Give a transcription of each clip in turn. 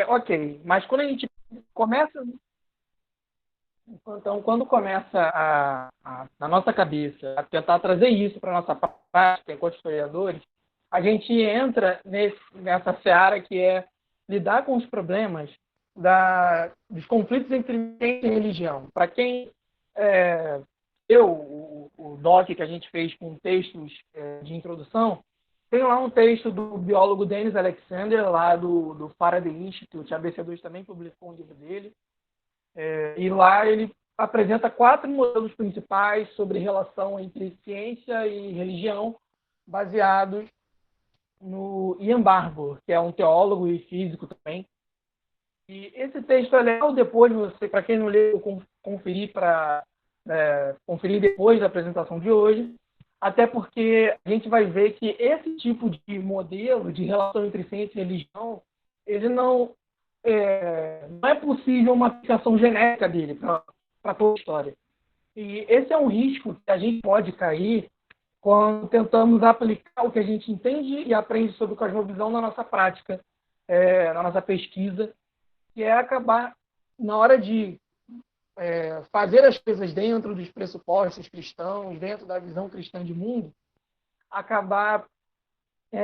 Ok, mas quando a gente começa, então, quando começa na nossa cabeça a tentar trazer isso para a nossa prática enquanto historiadores, a gente entra nessa seara que é lidar com os problemas dos conflitos entre ciência e religião. Para quem é, o doc que a gente fez com textos de introdução, tem lá um texto do biólogo Dennis Alexander, lá do Faraday Institute, a ABC2 também publicou um livro dele, e lá ele apresenta 4 modelos principais sobre relação entre ciência e religião, baseados no Ian Barbour, que é um teólogo e físico também. E esse texto é legal depois, para quem não leu, conferir conferir depois da apresentação de hoje, até porque a gente vai ver que esse tipo de modelo de relação entre ciência e religião, ele não é possível uma aplicação genérica dele para toda a história. E esse é um risco que a gente pode cair quando tentamos aplicar o que a gente entende e aprende sobre cosmovisão na nossa prática, na nossa pesquisa, que é acabar, na hora de fazer as coisas dentro dos pressupostos cristãos, dentro da visão cristã de mundo, acabar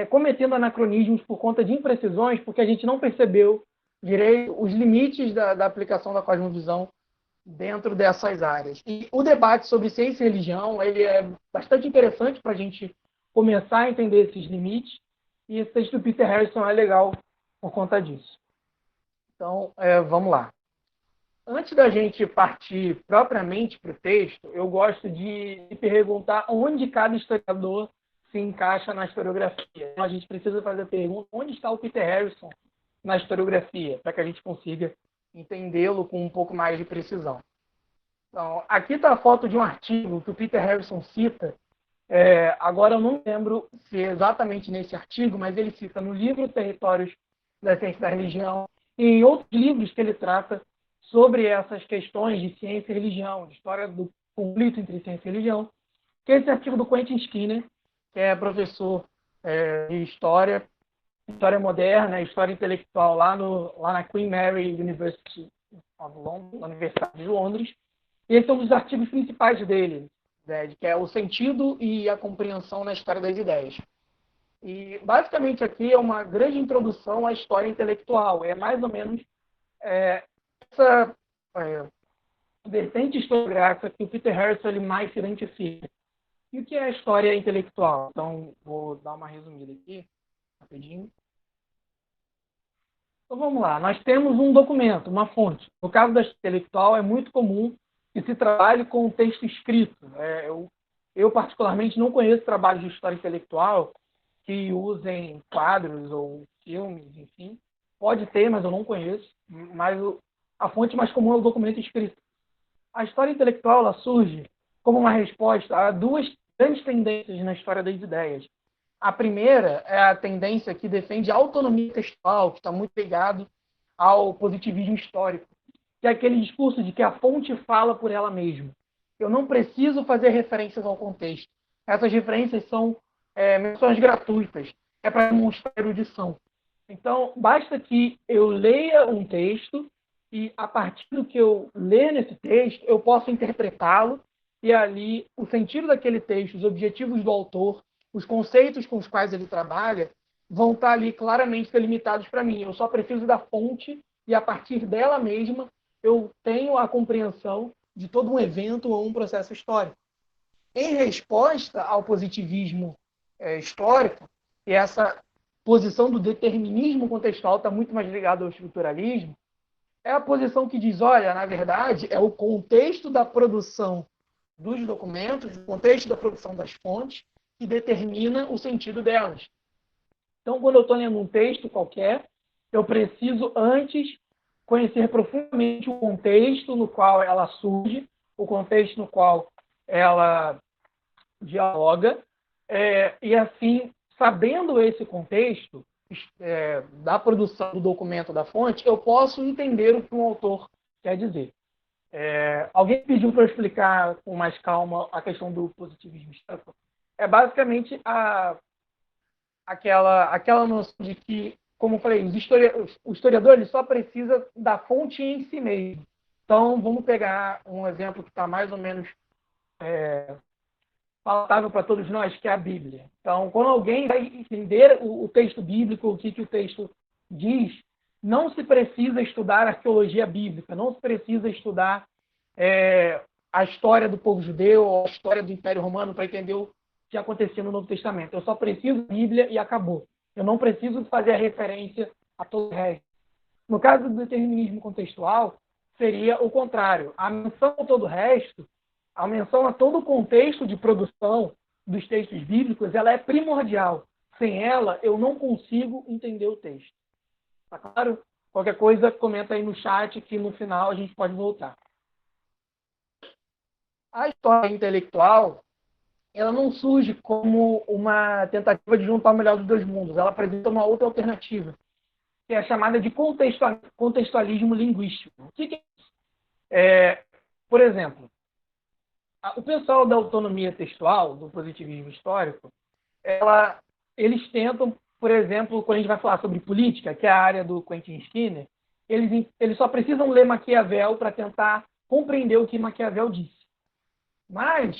cometendo anacronismos por conta de imprecisões, porque a gente não percebeu direito os limites da aplicação da cosmovisão dentro dessas áreas. E o debate sobre ciência e religião ele é bastante interessante para a gente começar a entender esses limites, e esse texto do Peter Harrison é legal por conta disso. Então, vamos lá. Antes da gente partir propriamente para o texto, eu gosto de perguntar onde cada historiador se encaixa na historiografia. Então, a gente precisa fazer a pergunta: onde está o Peter Harrison na historiografia, para que a gente consiga entendê-lo com um pouco mais de precisão. Então, aqui está a foto de um artigo que o Peter Harrison cita. Agora eu não lembro se é exatamente nesse artigo, mas ele cita no livro Territórios da Ciência da Religião e em outros livros que ele trata sobre essas questões de ciência e religião, de história do conflito entre ciência e religião, que é esse artigo do Quentin Skinner, que é professor de história moderna, história intelectual lá na Queen Mary University of London, na Universidade de Londres. E esse é um dos artigos principais dele, que é o sentido e a compreensão na história das ideias. E, basicamente, aqui é uma grande introdução à história intelectual. É mais ou menos essa vertente historiográfica que o Peter Harrison ele mais se identifica. E o que é a história intelectual? Então, vou dar uma resumida aqui, rapidinho. Então, vamos lá. Nós temos um documento, uma fonte. No caso da história intelectual, é muito comum que se trabalhe com o texto escrito. Eu, particularmente, não conheço trabalhos de história intelectual que usem quadros ou filmes, enfim. Pode ter, mas eu não conheço. Mas a fonte mais comum é o documento escrito. A história intelectual ela surge como uma resposta a 2 grandes tendências na história das ideias. A primeira é a tendência que defende a autonomia textual, que está muito ligado ao positivismo histórico, que é aquele discurso de que a fonte fala por ela mesma. Eu não preciso fazer referências ao contexto. Essas referências são menções gratuitas. É para demonstrar erudição. Então, basta que eu leia um texto e, a partir do que eu ler nesse texto, eu posso interpretá-lo e ali o sentido daquele texto, os objetivos do autor, os conceitos com os quais ele trabalha, vão estar ali claramente delimitados para mim. Eu só preciso da fonte e, a partir dela mesma, eu tenho a compreensão de todo um evento ou um processo histórico. Em resposta ao positivismo histórico, e essa posição do determinismo contextual está muito mais ligada ao estruturalismo, é a posição que diz, olha, na verdade, é o contexto da produção dos documentos, o contexto da produção das fontes, que determina o sentido delas. Então, quando eu estou lendo um texto qualquer, eu preciso antes conhecer profundamente o contexto no qual ela surge, o contexto no qual ela dialoga, e assim, sabendo esse contexto da produção do documento da fonte, eu posso entender o que um autor quer dizer. Alguém pediu para eu explicar com mais calma a questão do positivismo histórico. É basicamente aquela noção de que como eu falei, o historiador ele só precisa da fonte em si mesmo. Então, vamos pegar um exemplo que está mais ou menos palatável para todos nós, que é a Bíblia. Então, quando alguém vai entender o texto bíblico, o que o texto diz, não se precisa estudar arqueologia bíblica, não se precisa estudar a história do povo judeu ou a história do Império Romano para entender o que acontecia no Novo Testamento. Eu só preciso da Bíblia e acabou. Eu não preciso fazer a referência a todo o resto. No caso do determinismo contextual, seria o contrário. A menção a todo o resto, a menção a todo o contexto de produção dos textos bíblicos, ela é primordial. Sem ela, eu não consigo entender o texto. Tá claro? Qualquer coisa, comenta aí no chat que no final a gente pode voltar. A história intelectual, ela não surge como uma tentativa de juntar o melhor dos dois mundos. Ela apresenta uma outra alternativa, que é a chamada de contextualismo linguístico. O que é isso? Por exemplo, o pessoal da autonomia textual, do positivismo histórico, eles tentam, por exemplo, quando a gente vai falar sobre política, que é a área do Quentin Skinner, eles só precisam ler Maquiavel para tentar compreender o que Maquiavel disse. Mas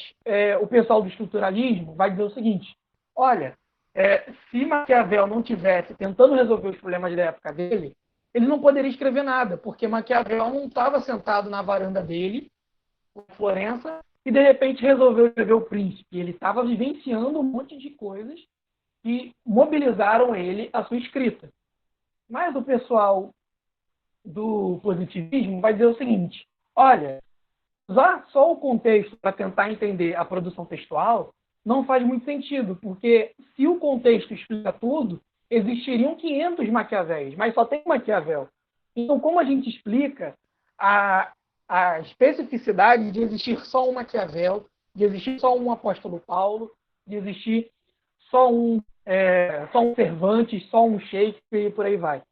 o pessoal do estruturalismo vai dizer o seguinte: olha, se Maquiavel não tivesse tentando resolver os problemas da época dele, ele não poderia escrever nada, porque Maquiavel não estava sentado na varanda dele, em Florença, e de repente resolveu escrever O Príncipe. Ele estava vivenciando um monte de coisas que mobilizaram ele à sua escrita. Mas o pessoal do positivismo vai dizer o seguinte: olha, usar só o contexto para tentar entender a produção textual não faz muito sentido, porque se o contexto explica tudo, existiriam 500 Maquiavéis, mas só tem Maquiavel. Então, como a gente explica a especificidade de existir só um Maquiavel, de existir só um apóstolo Paulo, de existir só um Cervantes, só um Shakespeare e por aí vai?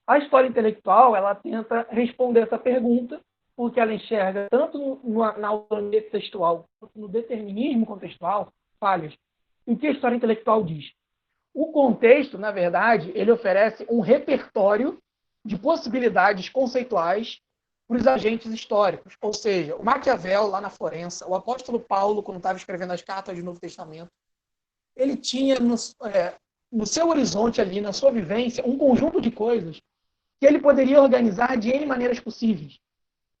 A história intelectual, ela tenta responder essa pergunta, porque ela enxerga tanto na autonomia textual quanto no determinismo contextual falhas. E o que a história intelectual diz? O contexto, na verdade, ele oferece um repertório de possibilidades conceituais para os agentes históricos. Ou seja, o Maquiavel, lá na Florença, o apóstolo Paulo, quando estava escrevendo as cartas do Novo Testamento, ele tinha no seu horizonte ali, na sua vivência, um conjunto de coisas que ele poderia organizar de N maneiras possíveis.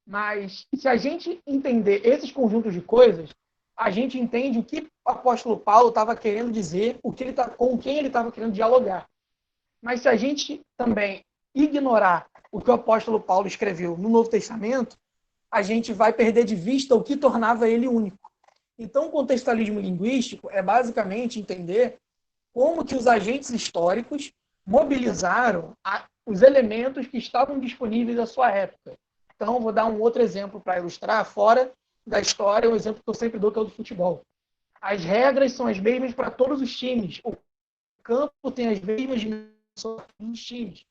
Mas se a gente entender esses conjuntos de coisas, a gente entende o que o apóstolo Paulo estava querendo dizer, com quem ele estava querendo dialogar. Mas se a gente também ignorar o que o apóstolo Paulo escreveu no Novo Testamento, a gente vai perder de vista o que tornava ele único. Então, o contextualismo linguístico é basicamente entender como que os agentes históricos mobilizaram os elementos que estavam disponíveis à sua época. Então, vou dar um outro exemplo para ilustrar, fora da história, um exemplo que eu sempre dou, que é o do futebol. As regras são as mesmas para todos os times. O campo tem as mesmas dimensões dos times.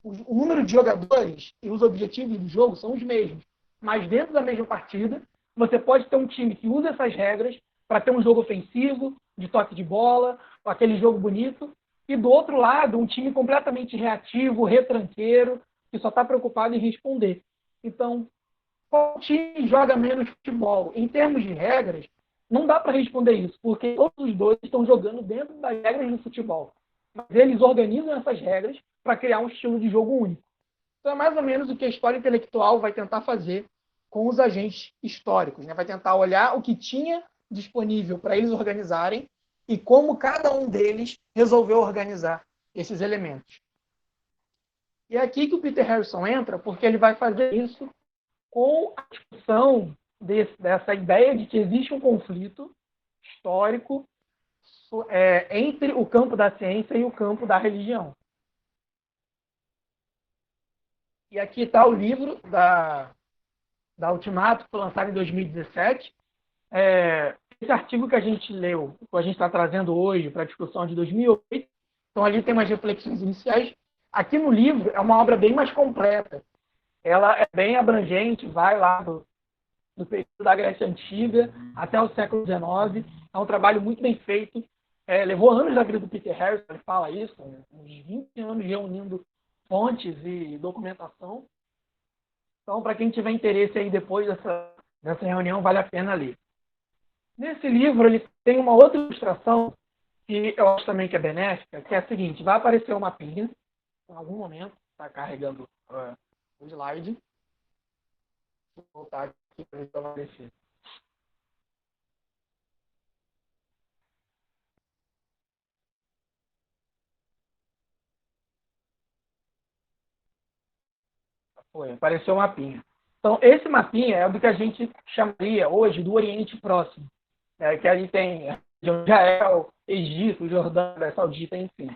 O número de jogadores e os objetivos do jogo são os mesmos. Mas dentro da mesma partida, você pode ter um time que usa essas regras para ter um jogo ofensivo, de toque de bola, aquele jogo bonito, e do outro lado, um time completamente reativo, retranqueiro, que só está preocupado em responder. Então, qual time joga menos futebol? Em termos de regras, não dá para responder isso, porque todos os dois estão jogando dentro das regras do futebol. Mas eles organizam essas regras para criar um estilo de jogo único. Então, é mais ou menos o que a história intelectual vai tentar fazer com os agentes históricos. Vai tentar olhar o que tinha disponível para eles organizarem e como cada um deles resolveu organizar esses elementos. E é aqui que o Peter Harrison entra, porque ele vai fazer isso com a discussão dessa ideia de que existe um conflito histórico entre o campo da ciência e o campo da religião. E aqui está o livro da Ultimato, que foi lançado em 2017. Esse artigo que a gente leu, que a gente está trazendo hoje para a discussão de 2008, então ali tem umas reflexões iniciais. Aqui no livro é uma obra bem mais completa. Ela é bem abrangente, vai lá do período da Grécia Antiga até o século XIX. É um trabalho muito bem feito levou anos da vida do Peter Harrison, ele fala isso, uns 20 anos reunindo fontes e documentação. Então, para quem tiver interesse aí depois dessa reunião, vale a pena ler. Nesse livro, ele tem uma outra ilustração que eu acho também que é benéfica, que é a seguinte: vai aparecer um mapinha, em algum momento, está carregando o slide. Vou voltar aqui para ver se vai aparecer. Foi, apareceu um mapinha. Então, esse mapinha é o do que a gente chamaria hoje do Oriente Próximo, que ali tem Israel, Egito, Jordânia, Arábia Saudita, enfim.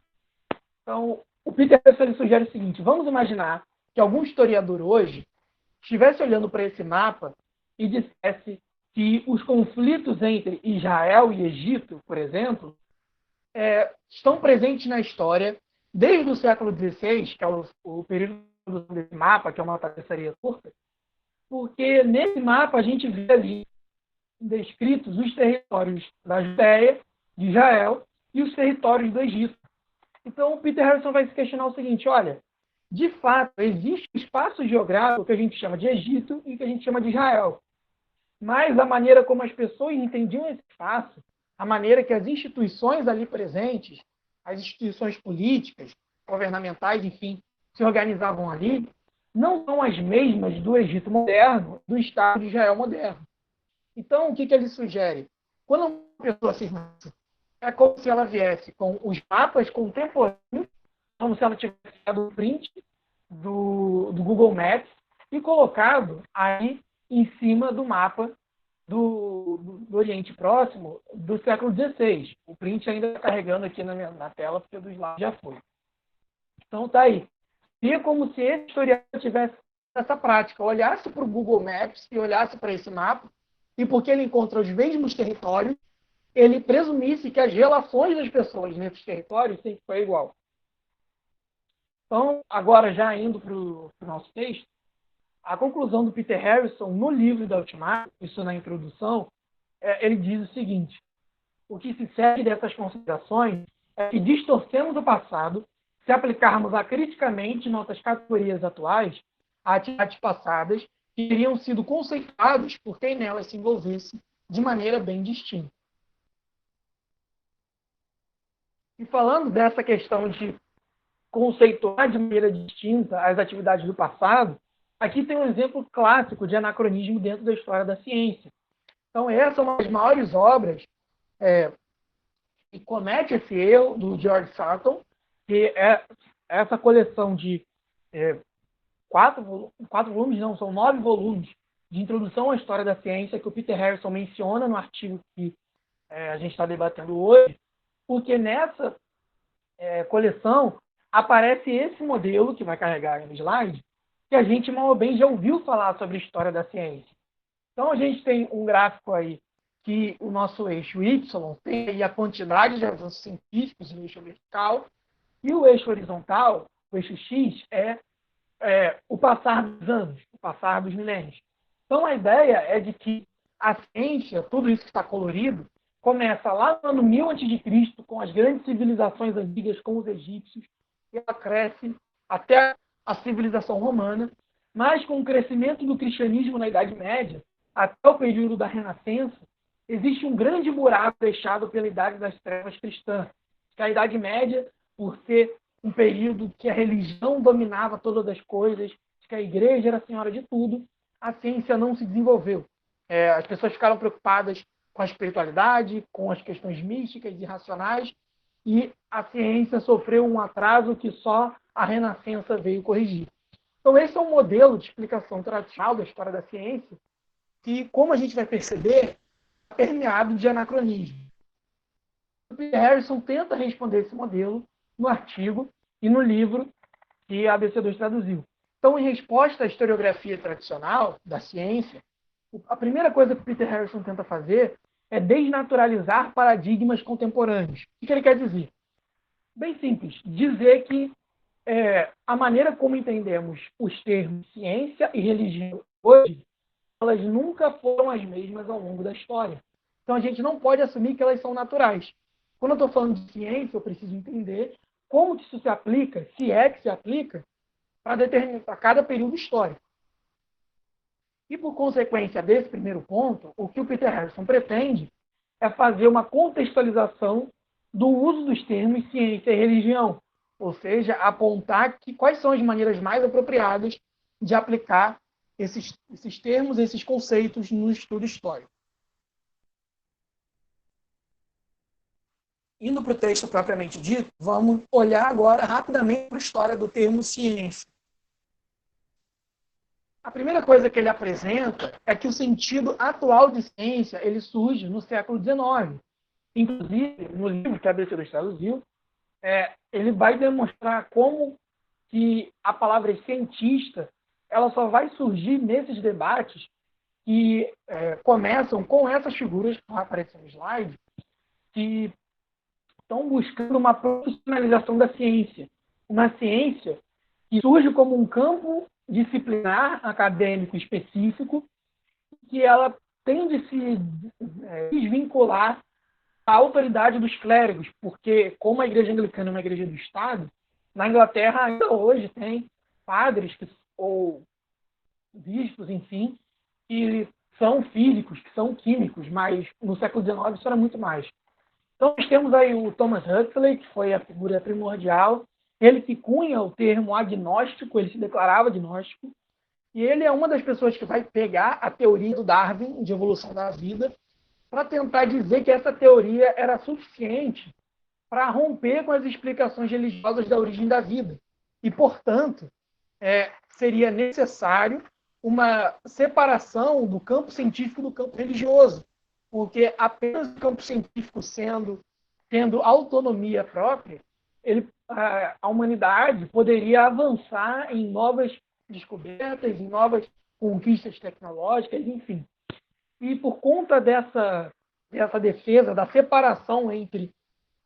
Então, o Peter Harrison sugere o seguinte: vamos imaginar que algum historiador hoje estivesse olhando para esse mapa e dissesse que os conflitos entre Israel e Egito, por exemplo, estão presentes na história desde o século XVI, que é o período desse mapa, que é uma tapeçaria turca, porque nesse mapa a gente vê ali descritos os territórios da Judéia, de Israel, e os territórios do Egito. Então, o Peter Harrison vai se questionar o seguinte: olha, de fato, existe um espaço geográfico que a gente chama de Egito e que a gente chama de Israel. Mas a maneira como as pessoas entendiam esse espaço, a maneira que as instituições ali presentes, as instituições políticas, governamentais, enfim, se organizavam ali, não são as mesmas do Egito moderno, do Estado de Israel moderno. Então, o que ele sugere? Quando uma pessoa afirma isso, é como se ela viesse com os mapas contemporâneos, como se ela tivesse dado o print do Google Maps e colocado aí em cima do mapa do Oriente Próximo do século XVI. O print ainda está carregando aqui na tela, porque do slide já foi. Então, está aí. E é como se esse historiador tivesse essa prática, olhasse para o Google Maps e olhasse para esse mapa, e porque ele encontra os mesmos territórios, ele presumisse que as relações das pessoas nesses territórios sempre foi igual. Então, agora já indo para o nosso texto, a conclusão do Peter Harrison no livro da Ultimato, isso na introdução, ele diz o seguinte: o que se segue dessas considerações é que distorcemos o passado se aplicarmos acriticamente nossas categorias atuais a atividades passadas que teriam sido conceituadas por quem nelas se envolvesse de maneira bem distinta. E falando dessa questão de conceituar de maneira distinta as atividades do passado, aqui tem um exemplo clássico de anacronismo dentro da história da ciência. Então, essa é uma das maiores obras que comete esse erro do George Sutton, que é essa coleção de 4 volumes, não, são 9 volumes de introdução à história da ciência que o Peter Harrison menciona no artigo que a gente está debatendo hoje, porque nessa coleção aparece esse modelo, que vai carregar no slide, que a gente mal ou bem já ouviu falar sobre a história da ciência. Então, a gente tem um gráfico aí que o nosso eixo Y tem aí a quantidade de avanços científicos no eixo vertical, e o eixo horizontal, o eixo X, é o passar dos anos, o passar dos milênios. Então, a ideia é de que a ciência, tudo isso que está colorido, começa lá no ano 1000 a.C., com as grandes civilizações antigas, com os egípcios, e ela cresce até a civilização romana, mas com o crescimento do cristianismo na Idade Média, até o período da Renascença, existe um grande buraco deixado pela Idade das Trevas cristã, que a Idade Média, por ser um período que a religião dominava todas as coisas, que a igreja era a senhora de tudo, a ciência não se desenvolveu. As pessoas ficaram preocupadas com a espiritualidade, com as questões místicas e racionais, e a ciência sofreu um atraso que só a Renascença veio corrigir. Então, esse é um modelo de explicação tradicional da história da ciência que, como a gente vai perceber, é permeado de anacronismo. O Peter Harrison tenta responder esse modelo no artigo e no livro que a ABC2 traduziu. Então, em resposta à historiografia tradicional da ciência, a primeira coisa que o Peter Harrison tenta fazer é desnaturalizar paradigmas contemporâneos. O que ele quer dizer? Bem simples, dizer que a maneira como entendemos os termos ciência e religião hoje, elas nunca foram as mesmas ao longo da história. Então, a gente não pode assumir que elas são naturais. Quando eu estou falando de ciência, eu preciso entender como que isso se aplica, se é que se aplica, para cada período histórico. E, por consequência desse primeiro ponto, o que o Peter Harrison pretende é fazer uma contextualização do uso dos termos ciência e religião, ou seja, apontar quais são as maneiras mais apropriadas de aplicar esses termos, esses conceitos no estudo histórico. Indo para o texto propriamente dito, vamos olhar agora rapidamente para a história do termo ciência. A primeira coisa que ele apresenta é que o sentido atual de ciência ele surge no século XIX. Inclusive, no livro que a ABC traduziu, ele vai demonstrar como que a palavra cientista ela só vai surgir nesses debates que começam com essas figuras que aparecem no slide, que estão buscando uma profissionalização da ciência. Uma ciência que surge como um campo disciplinar acadêmico específico, que ela tem de se desvincular da autoridade dos clérigos, porque como a igreja anglicana é uma igreja do Estado, na Inglaterra ainda hoje tem padres ou bispos, enfim, que são físicos, que são químicos, mas no século XIX isso era muito mais. Então, nós temos aí o Thomas Huxley, que foi a figura primordial, ele que cunha o termo agnóstico, ele se declarava agnóstico, e ele é uma das pessoas que vai pegar a teoria do Darwin, de evolução da vida, para tentar dizer que essa teoria era suficiente para romper com as explicações religiosas da origem da vida. E, portanto, seria necessário uma separação do campo científico do campo religioso, porque apenas o campo científico tendo autonomia própria, a humanidade poderia avançar em novas descobertas, em novas conquistas tecnológicas, enfim. E por conta dessa defesa, da separação entre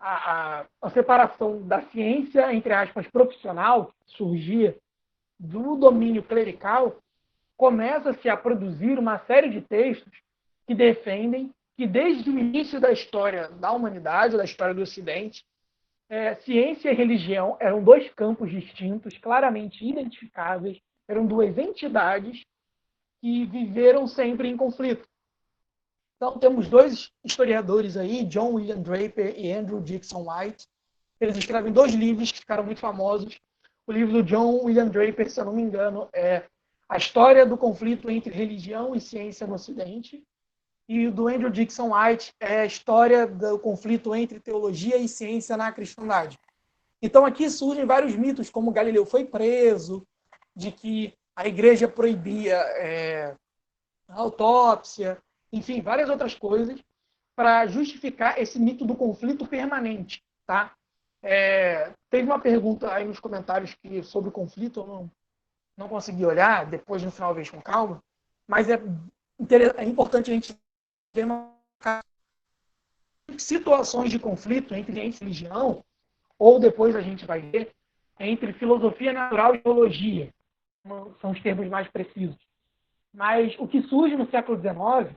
a separação da ciência, entre aspas, profissional, que surgia do domínio clerical, começa-se a produzir uma série de textos que defendem que desde o início da história da humanidade, da história do Ocidente, ciência e religião eram dois campos distintos, claramente identificáveis, eram duas entidades que viveram sempre em conflito. Então, temos dois historiadores aí, John William Draper e Andrew Dickson White. Eles escrevem dois livros que ficaram muito famosos. O livro do John William Draper, se eu não me engano, é A História do Conflito entre Religião e Ciência no Ocidente. E o do Andrew Dickson White é a história do conflito entre teologia e ciência na cristandade. Então aqui surgem vários mitos, como Galileu foi preso, de que a igreja proibia a autópsia, enfim, várias outras coisas, para justificar esse mito do conflito permanente. Tá? Teve uma pergunta aí nos comentários sobre o conflito, eu não consegui olhar, depois no final eu vejo com calma, mas é importante a gente situações de conflito entre ciência e religião, ou depois a gente vai ver, entre filosofia natural e teologia. São os termos mais precisos. Mas o que surge no século XIX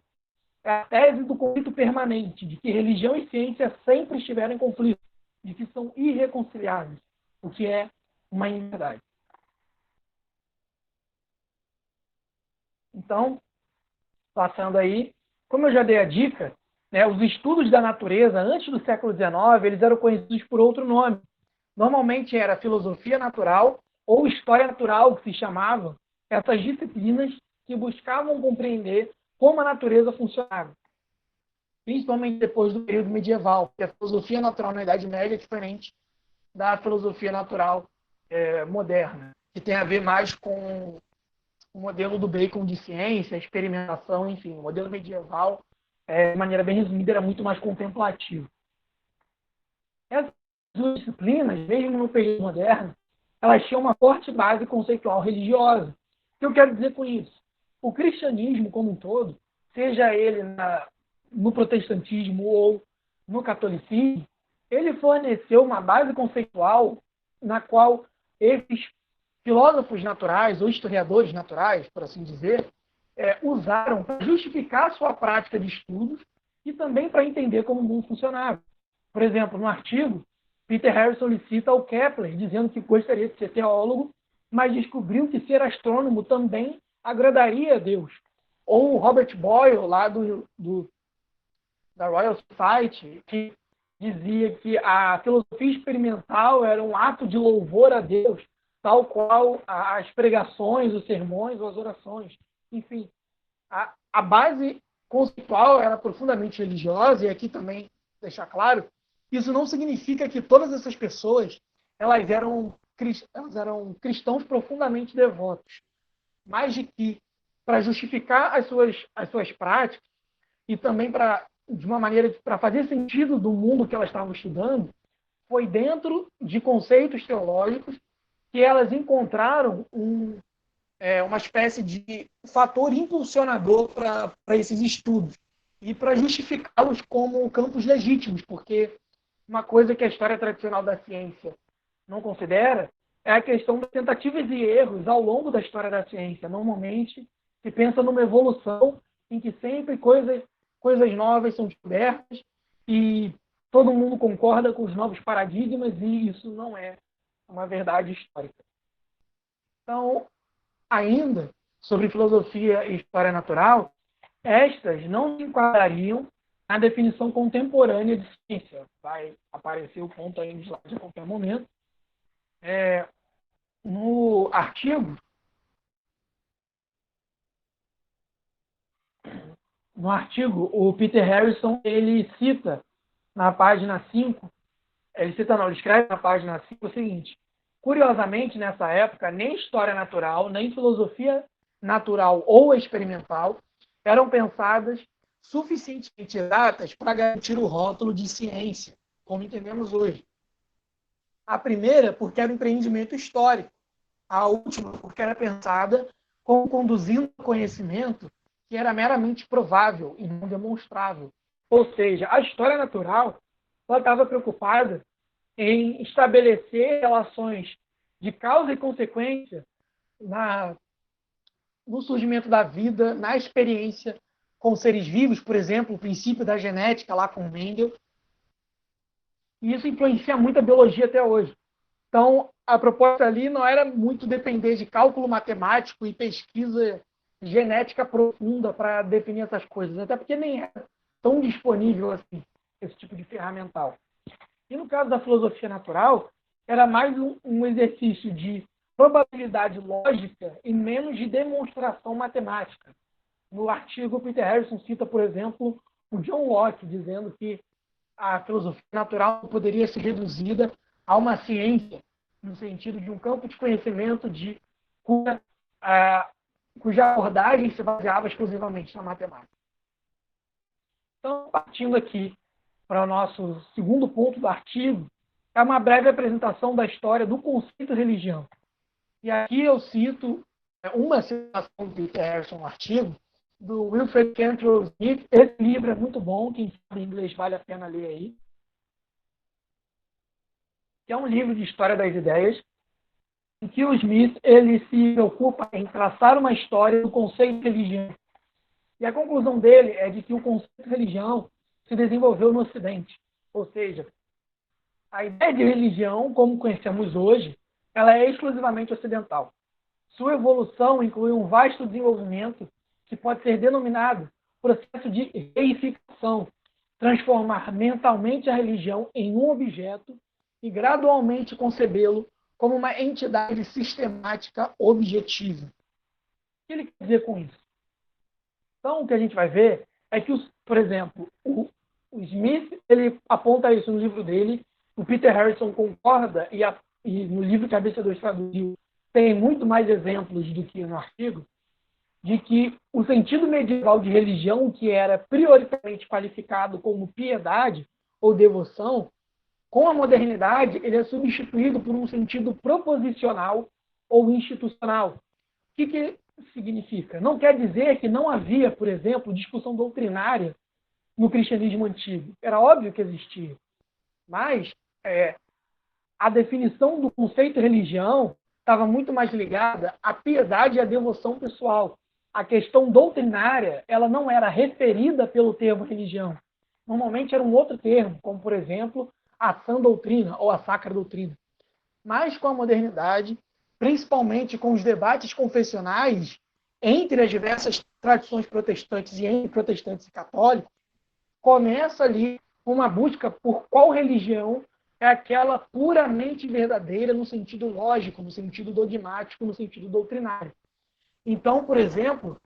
é a tese do conflito permanente, de que religião e ciência sempre estiveram em conflito, de que são irreconciliáveis, o que é uma inverdade. Então, passando aí, como eu já dei a dica, os estudos da natureza, antes do século XIX, eles eram conhecidos por outro nome. Normalmente era filosofia natural ou história natural, que se chamavam essas disciplinas que buscavam compreender como a natureza funcionava. Principalmente depois do período medieval, porque a filosofia natural na Idade Média é diferente da filosofia natural moderna, que tem a ver mais com o modelo do Bacon de ciência, experimentação, enfim. O modelo medieval, de maneira bem resumida, era muito mais contemplativo. Essas duas disciplinas, mesmo no período moderno, elas tinham uma forte base conceitual religiosa. O que eu quero dizer com isso? O cristianismo como um todo, seja ele no protestantismo ou no catolicismo, ele forneceu uma base conceitual na qual esses filósofos naturais ou historiadores naturais, por assim dizer, usaram para justificar a sua prática de estudos e também para entender como o mundo funcionava. Por exemplo, no artigo, Peter Harrison ele cita o Kepler, dizendo que gostaria de ser teólogo, mas descobriu que ser astrônomo também agradaria a Deus. Ou o Robert Boyle, lá da Royal Society, que dizia que a filosofia experimental era um ato de louvor a Deus, tal qual as pregações, os sermões ou as orações. Enfim, a base conceitual era profundamente religiosa, e aqui também deixar claro, isso não significa que todas essas pessoas elas eram cristãos profundamente devotos, mas de que, para justificar as suas práticas e também de uma maneira para fazer sentido do mundo que elas estavam estudando, foi dentro de conceitos teológicos que elas encontraram uma espécie de fator impulsionador para esses estudos e para justificá-los como campos legítimos, porque uma coisa que a história tradicional da ciência não considera é a questão das tentativas e erros ao longo da história da ciência. Normalmente se pensa numa evolução em que sempre coisas novas são descobertas e todo mundo concorda com os novos paradigmas, e isso não é uma verdade histórica. Então, ainda sobre filosofia e história natural, estas não se enquadrariam na definição contemporânea de ciência. Vai aparecer o ponto aí no slide a qualquer momento. No artigo, o Peter Harrison ele cita na página 5, ele escreve na página 5 o seguinte: curiosamente, nessa época, nem história natural, nem filosofia natural ou experimental eram pensadas suficientemente exatas para garantir o rótulo de ciência, como entendemos hoje. A primeira, porque era um empreendimento histórico. A última, porque era pensada como conduzindo conhecimento que era meramente provável e não demonstrável. Ou seja, a história natural ela estava preocupada em estabelecer relações de causa e consequência no surgimento da vida, na experiência com seres vivos, por exemplo, o princípio da genética lá com Mendel. E isso influencia muito a biologia até hoje. Então, a proposta ali não era muito depender de cálculo matemático e pesquisa genética profunda para definir essas coisas, até porque nem era tão disponível assim, esse tipo de ferramental. E no caso da filosofia natural, era mais um exercício de probabilidade lógica e menos de demonstração matemática. No artigo, Peter Harrison cita, por exemplo, o John Locke, dizendo que a filosofia natural poderia ser reduzida a uma ciência, no sentido de um campo de conhecimento cuja abordagem se baseava exclusivamente na matemática. Então, partindo aqui para o nosso segundo ponto do artigo, é uma breve apresentação da história do conceito religião. E aqui eu cito uma citação de Peter Harrison no artigo, do Wilfred Cantwell Smith. Esse livro é muito bom, quem sabe inglês vale a pena ler aí. Que é um livro de história das ideias, em que o Smith ele se preocupa em traçar uma história do conceito de religião. E a conclusão dele é de que o conceito de religião se desenvolveu no Ocidente. Ou seja, a ideia de religião, como conhecemos hoje, ela é exclusivamente ocidental. Sua evolução inclui um vasto desenvolvimento que pode ser denominado processo de reificação, transformar mentalmente a religião em um objeto e gradualmente concebê-lo como uma entidade sistemática objetiva. O que ele quer dizer com isso? Então, o que a gente vai ver é que, por exemplo, o Smith ele aponta isso no livro dele, o Peter Harrison concorda, e no livro que a BC2 traduziu tem muito mais exemplos do que no artigo, de que o sentido medieval de religião, que era prioritariamente qualificado como piedade ou devoção, com a modernidade ele é substituído por um sentido proposicional ou institucional. O que significa? Não quer dizer que não havia, por exemplo, discussão doutrinária no cristianismo antigo. Era óbvio que existia. Mas a definição do conceito de religião estava muito mais ligada à piedade e à devoção pessoal. A questão doutrinária ela não era referida pelo termo religião. normalmente era um outro termo, como, por exemplo, a sã doutrina ou a sacra doutrina. Mas com a modernidade, principalmente com os debates confessionais entre as diversas tradições protestantes e entre protestantes e católicos, começa ali uma busca por qual religião é aquela puramente verdadeira no sentido lógico, no sentido dogmático, no sentido doutrinário. Então, por exemplo,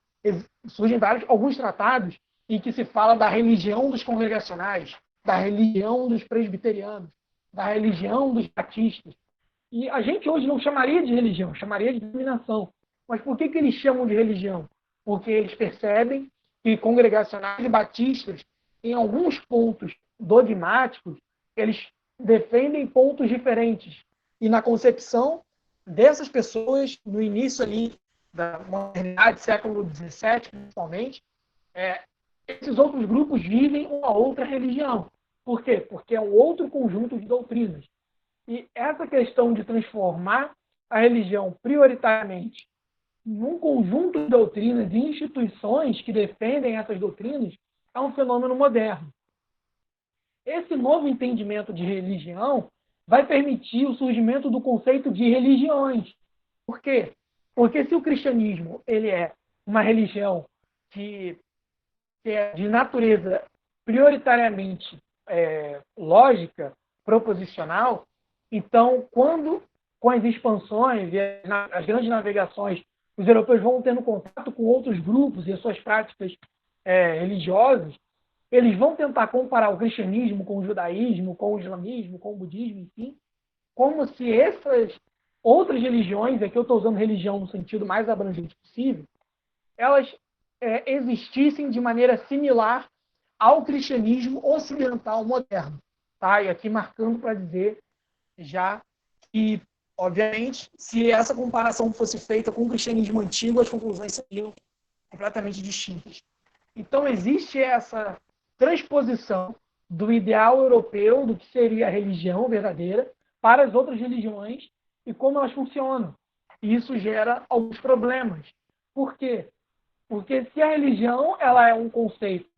surgem alguns tratados em que se fala da religião dos congregacionais, da religião dos presbiterianos, da religião dos batistas. E a gente hoje não chamaria de religião, chamaria de denominação. Mas por que eles chamam de religião? Porque eles percebem que congregacionais e batistas, em alguns pontos dogmáticos, eles defendem pontos diferentes. E na concepção dessas pessoas, no início ali da modernidade, século XVII, principalmente, esses outros grupos vivem uma outra religião. Por quê? Porque é um outro conjunto de doutrinas. E essa questão de transformar a religião prioritariamente num conjunto de doutrinas e instituições que defendem essas doutrinas é um fenômeno moderno. Esse novo entendimento de religião vai permitir o surgimento do conceito de religiões. Por quê? Porque se o cristianismo ele é uma religião que é de natureza prioritariamente lógica, proposicional, então, quando com as expansões e as grandes navegações, os europeus vão tendo contato com outros grupos e as suas práticas religiosas, eles vão tentar comparar o cristianismo com o judaísmo, com o islamismo, com o budismo, enfim, como se essas outras religiões, aqui eu estou usando religião no sentido mais abrangente possível, elas existissem de maneira similar ao cristianismo ocidental moderno. Tá? E aqui marcando para dizer já que, obviamente, se essa comparação fosse feita com o cristianismo antigo, as conclusões seriam completamente distintas. Então, existe essa transposição do ideal europeu, do que seria a religião verdadeira, para as outras religiões e como elas funcionam. E isso gera alguns problemas. Por quê? Porque se a religião ela é um conceito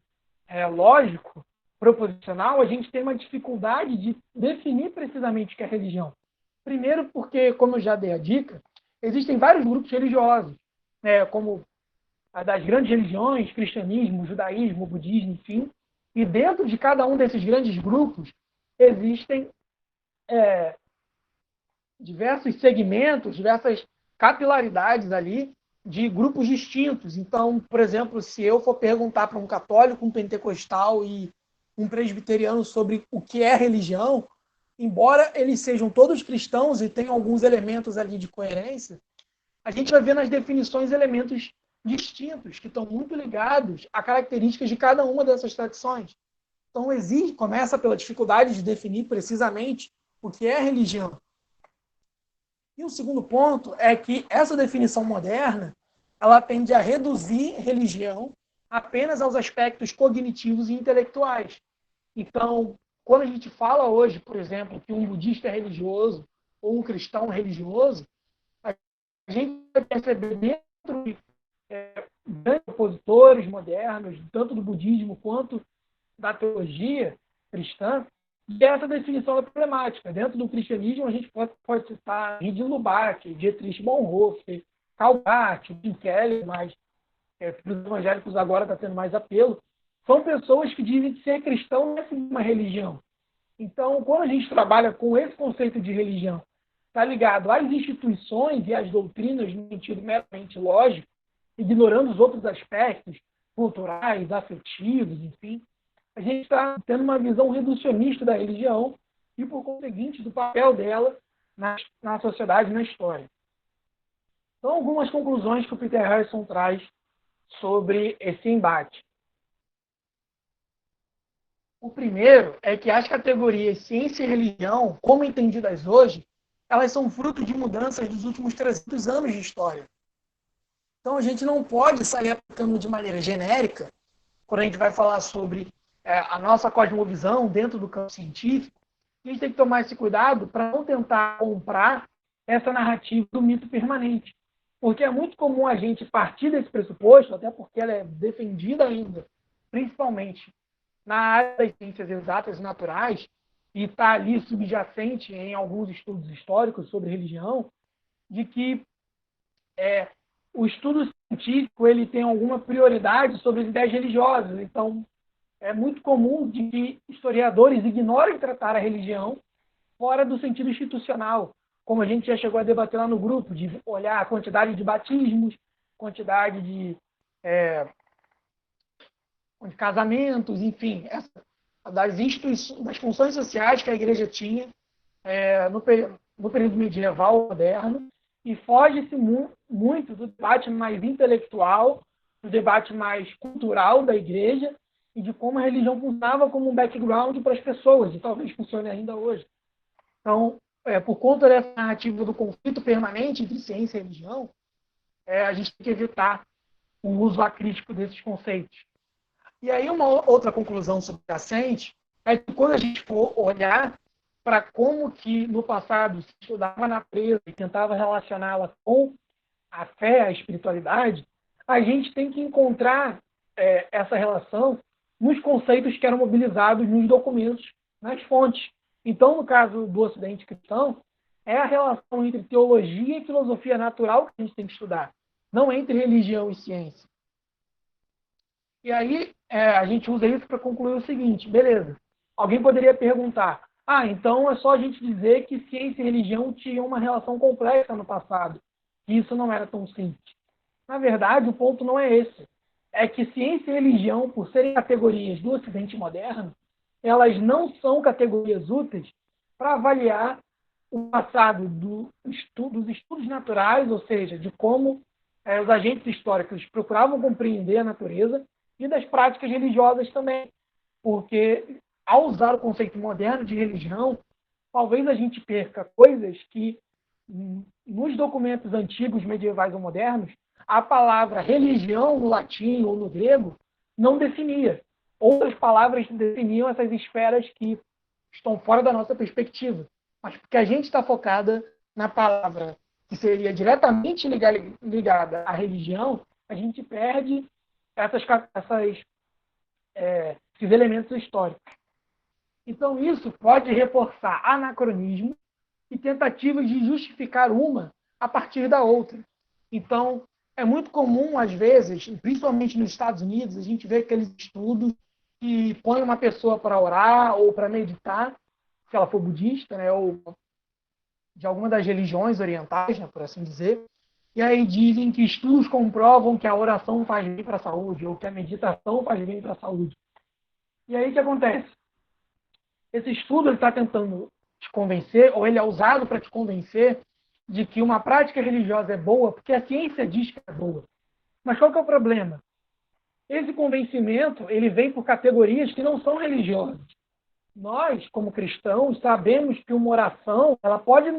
lógico, proposicional, a gente tem uma dificuldade de definir precisamente o que é religião. Primeiro porque, como eu já dei a dica, existem vários grupos religiosos, como a das grandes religiões, cristianismo, judaísmo, budismo, enfim. E dentro de cada um desses grandes grupos existem diversos segmentos, diversas capilaridades ali de grupos distintos. Então, por exemplo, se eu for perguntar para um católico, um pentecostal e um presbiteriano sobre o que é religião, embora eles sejam todos cristãos e tenham alguns elementos ali de coerência, a gente vai ver nas definições elementos distintos, que estão muito ligados a características de cada uma dessas tradições. Então, começa pela dificuldade de definir precisamente o que é religião. E o segundo ponto é que essa definição moderna ela tende a reduzir religião apenas aos aspectos cognitivos e intelectuais. Então, quando a gente fala hoje, por exemplo, que um budista é religioso ou um cristão é religioso, a gente vai perceber dentro de grandes opositores modernos, tanto do budismo quanto da teologia cristã, e essa definição é problemática. Dentro do cristianismo, a gente pode citar Hidden Lubac, Dietrich Bonhoeffer, Karl Barth, Tim Keller, mas para os evangélicos agora está tendo mais apelo. São pessoas que dizem que ser cristão não é uma religião. Então, quando a gente trabalha com esse conceito de religião, está ligado às instituições e às doutrinas no sentido meramente lógico, ignorando os outros aspectos culturais, afetivos, enfim, a gente está tendo uma visão reducionista da religião e, por conseguinte, do papel dela na sociedade e na história. Então, algumas conclusões que o Peter Harrison traz sobre esse embate. O primeiro é que as categorias ciência e religião, como entendidas hoje, elas são fruto de mudanças dos últimos 300 anos de história. Então, a gente não pode sair aplicando de maneira genérica, quando a gente vai falar sobre a nossa cosmovisão dentro do campo científico, a gente tem que tomar esse cuidado para não tentar comprar essa narrativa do mito permanente. Porque é muito comum a gente partir desse pressuposto, até porque ela é defendida ainda, principalmente na área das ciências exatas e naturais, e está ali subjacente em alguns estudos históricos sobre religião, de que o estudo científico ele tem alguma prioridade sobre as ideias religiosas. Então, é muito comum de que historiadores ignorem tratar a religião fora do sentido institucional, como a gente já chegou a debater lá no grupo, de olhar a quantidade de batismos, quantidade de casamentos, enfim, das funções sociais que a igreja tinha no período medieval moderno, e foge-se muito do debate mais intelectual, do debate mais cultural da igreja, e de como a religião funcionava como um background para as pessoas, e talvez funcione ainda hoje. Então, por conta dessa narrativa do conflito permanente entre ciência e religião, a gente tem que evitar o uso acrítico desses conceitos. E aí uma outra conclusão subjacente é que quando a gente for olhar para como que no passado se estudava a natureza e tentava relacioná-la com a fé, a espiritualidade, a gente tem que encontrar essa relação nos conceitos que eram mobilizados nos documentos, nas fontes. Então, no caso do Ocidente cristão, é a relação entre teologia e filosofia natural que a gente tem que estudar, não entre religião e ciência. E aí a gente usa isso para concluir o seguinte, beleza, alguém poderia perguntar, então é só a gente dizer que ciência e religião tinham uma relação complexa no passado, que isso não era tão simples. Na verdade, o ponto não é esse. É que ciência e religião, por serem categorias do Ocidente moderno, elas não são categorias úteis para avaliar o passado dos estudos naturais, ou seja, de como os agentes históricos procuravam compreender a natureza, e das práticas religiosas também. Porque, ao usar o conceito moderno de religião, talvez a gente perca coisas que, nos documentos antigos, medievais ou modernos, a palavra religião no latim ou no grego não definia. Outras palavras definiam essas esferas que estão fora da nossa perspectiva. Mas porque a gente está focada na palavra que seria diretamente ligada à religião, a gente perde esses elementos históricos. Então, isso pode reforçar anacronismo e tentativas de justificar uma a partir da outra. Então, é muito comum, às vezes, principalmente nos Estados Unidos, a gente vê aqueles estudos que põem uma pessoa para orar ou para meditar, se ela for budista, né, ou de alguma das religiões orientais, né, por assim dizer, e aí dizem que estudos comprovam que a oração faz bem para a saúde, ou que a meditação faz bem para a saúde. E aí o que acontece? Esse estudo está tentando te convencer, ou ele é usado para te convencer de que uma prática religiosa é boa, porque a ciência diz que é boa. Mas qual que é o problema? Esse convencimento ele vem por categorias que não são religiosas. Nós, como cristãos, sabemos que uma oração ela pode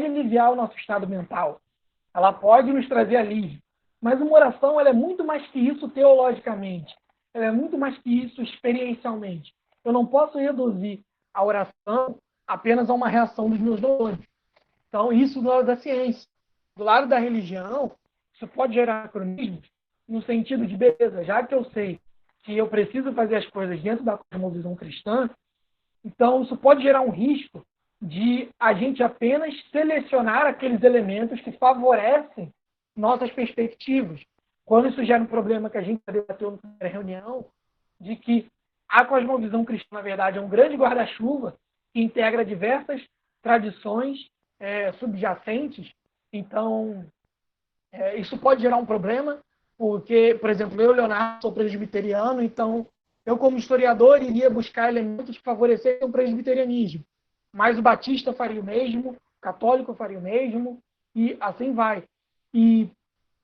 aliviar o nosso estado mental. Ela pode nos trazer alívio. Mas uma oração ela é muito mais que isso teologicamente. Ela é muito mais que isso experiencialmente. Eu não posso reduzir a oração apenas a uma reação dos meus neurônios. Então, isso do lado da ciência. Do lado da religião, isso pode gerar anacronismos no sentido de, beleza, já que eu sei que eu preciso fazer as coisas dentro da cosmovisão cristã, então isso pode gerar um risco de a gente apenas selecionar aqueles elementos que favorecem nossas perspectivas. Quando isso gera um problema que a gente debateu na primeira reunião, de que a cosmovisão cristã, na verdade, é um grande guarda-chuva que integra diversas tradições subjacentes. Então, isso pode gerar um problema, porque, por exemplo, eu, Leonardo, sou presbiteriano, então eu, como historiador, iria buscar elementos que favorecessem o presbiterianismo. Mas o batista faria o mesmo, o católico faria o mesmo, e assim vai. E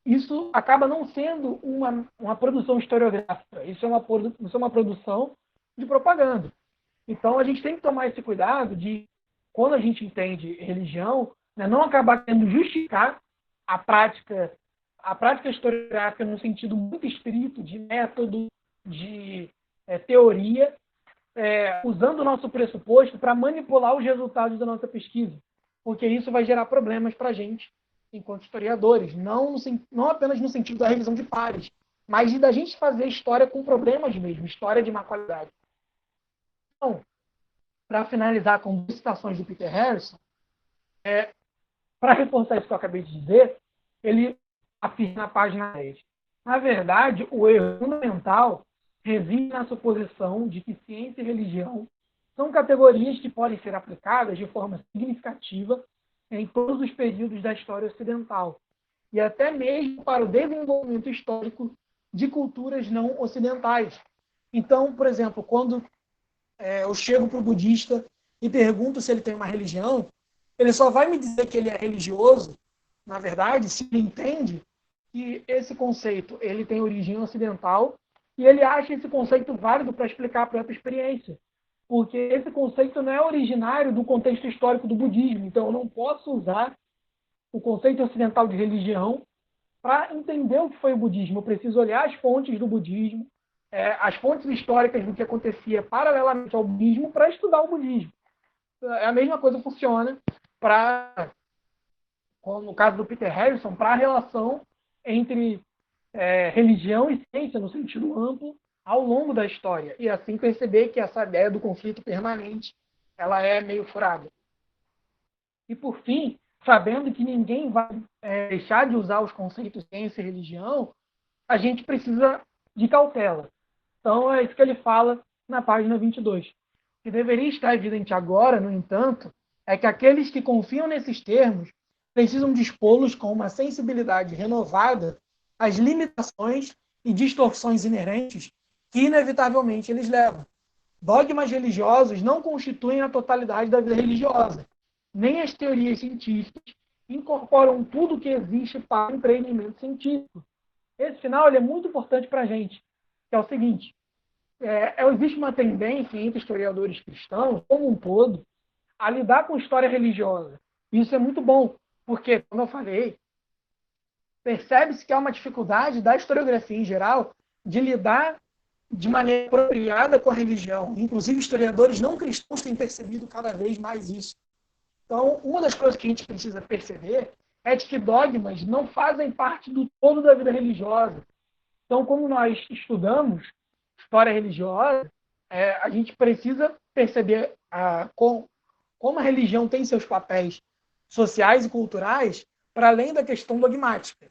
isso acaba não sendo uma produção historiográfica, isso é uma produção de propaganda. Então, a gente tem que tomar esse cuidado de, quando a gente entende religião, né, não acabar querendo justificar a prática historiográfica no sentido muito estrito de método, de teoria, usando o nosso pressuposto para manipular os resultados da nossa pesquisa, porque isso vai gerar problemas para a gente, enquanto historiadores, não apenas no sentido da revisão de pares, mas da gente fazer história com problemas mesmo, história de má qualidade. Então, para finalizar com duas citações do Peter Harrison, para reforçar isso que eu acabei de dizer, ele afirma na página 10. Na verdade, o erro fundamental reside na suposição de que ciência e religião são categorias que podem ser aplicadas de forma significativa em todos os períodos da história ocidental, e até mesmo para o desenvolvimento histórico de culturas não ocidentais. Então, por exemplo, quando eu chego para o budista e pergunto se ele tem uma religião, ele só vai me dizer que ele é religioso, na verdade, se ele entende que esse conceito ele tem origem ocidental e ele acha esse conceito válido para explicar a própria experiência. Porque esse conceito não é originário do contexto histórico do budismo. Então, eu não posso usar o conceito ocidental de religião para entender o que foi o budismo. Eu preciso olhar as fontes do budismo, as fontes históricas do que acontecia paralelamente ao budismo para estudar o budismo. A mesma coisa funciona para, no caso do Peter Harrison, para a relação entre religião e ciência, no sentido amplo, ao longo da história. E assim perceber que essa ideia do conflito permanente ela é meio furada. E, por fim, sabendo que ninguém vai deixar de usar os conceitos ciência e religião, a gente precisa de cautela. Então, é isso que ele fala na página 22. O que deveria estar evidente agora, no entanto, é que aqueles que confiam nesses termos precisam dispô-los com uma sensibilidade renovada às limitações e distorções inerentes que, inevitavelmente, eles levam. Dogmas religiosos não constituem a totalidade da vida religiosa. Nem as teorias científicas incorporam tudo o que existe para o empreendimento científico. Esse final ele é muito importante para a gente, que é o seguinte, existe uma tendência entre historiadores cristãos, como um todo, a lidar com história religiosa. Isso é muito bom, porque, como eu falei, percebe-se que há uma dificuldade da historiografia em geral de lidar de maneira apropriada com a religião. Inclusive, historiadores não cristãos têm percebido cada vez mais isso. Então, uma das coisas que a gente precisa perceber é de que dogmas não fazem parte do todo da vida religiosa. Então, como nós estudamos história religiosa, a gente precisa perceber como a religião tem seus papéis sociais e culturais para além da questão dogmática,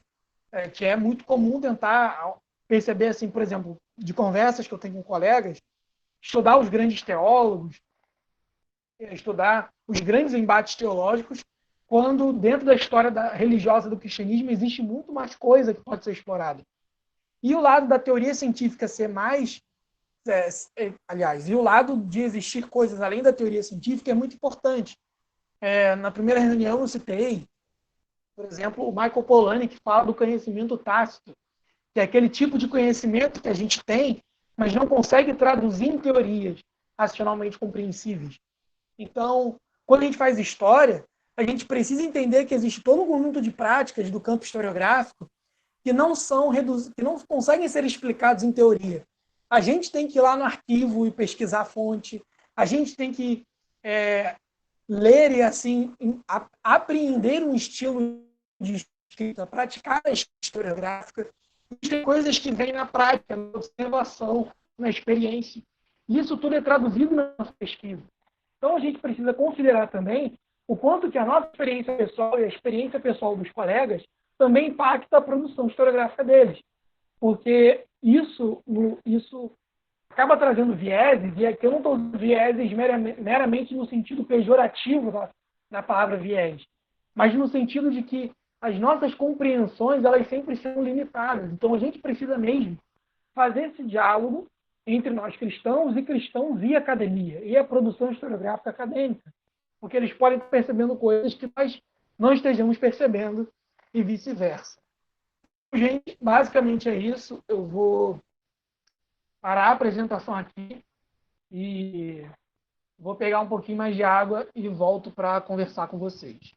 que é muito comum tentar perceber, assim, por exemplo, de conversas que eu tenho com colegas, estudar os grandes teólogos, estudar os grandes embates teológicos, quando dentro da história religiosa do cristianismo existe muito mais coisa que pode ser explorada. E o lado da teoria científica ser mais... e o lado de existir coisas além da teoria científica é muito importante. Na primeira reunião eu citei, por exemplo, o Michael Polanyi, que fala do conhecimento tácito, que é aquele tipo de conhecimento que a gente tem, mas não consegue traduzir em teorias racionalmente compreensíveis. Então, quando a gente faz história, a gente precisa entender que existe todo um conjunto de práticas do campo historiográfico que não conseguem ser explicados em teoria. A gente tem que ir lá no arquivo e pesquisar a fonte, a gente tem que ler e assim apreender um estilo de escrita, praticar a historiográfica. Tem coisas que vêm na prática, na observação, na experiência. Isso tudo é traduzido na nossa pesquisa. Então, a gente precisa considerar também o quanto que a nossa experiência pessoal e a experiência pessoal dos colegas também impacta a produção historiográfica deles. Porque isso acaba trazendo vieses, e aqui eu não estou usando vieses meramente no sentido pejorativo da palavra viés, mas no sentido de que as nossas compreensões elas sempre são limitadas. Então, a gente precisa mesmo fazer esse diálogo entre nós cristãos e academia, e a produção historiográfica acadêmica, porque eles podem estar percebendo coisas que nós não estejamos percebendo e vice-versa. Gente, basicamente é isso. Eu vou parar a apresentação aqui e vou pegar um pouquinho mais de água e volto para conversar com vocês.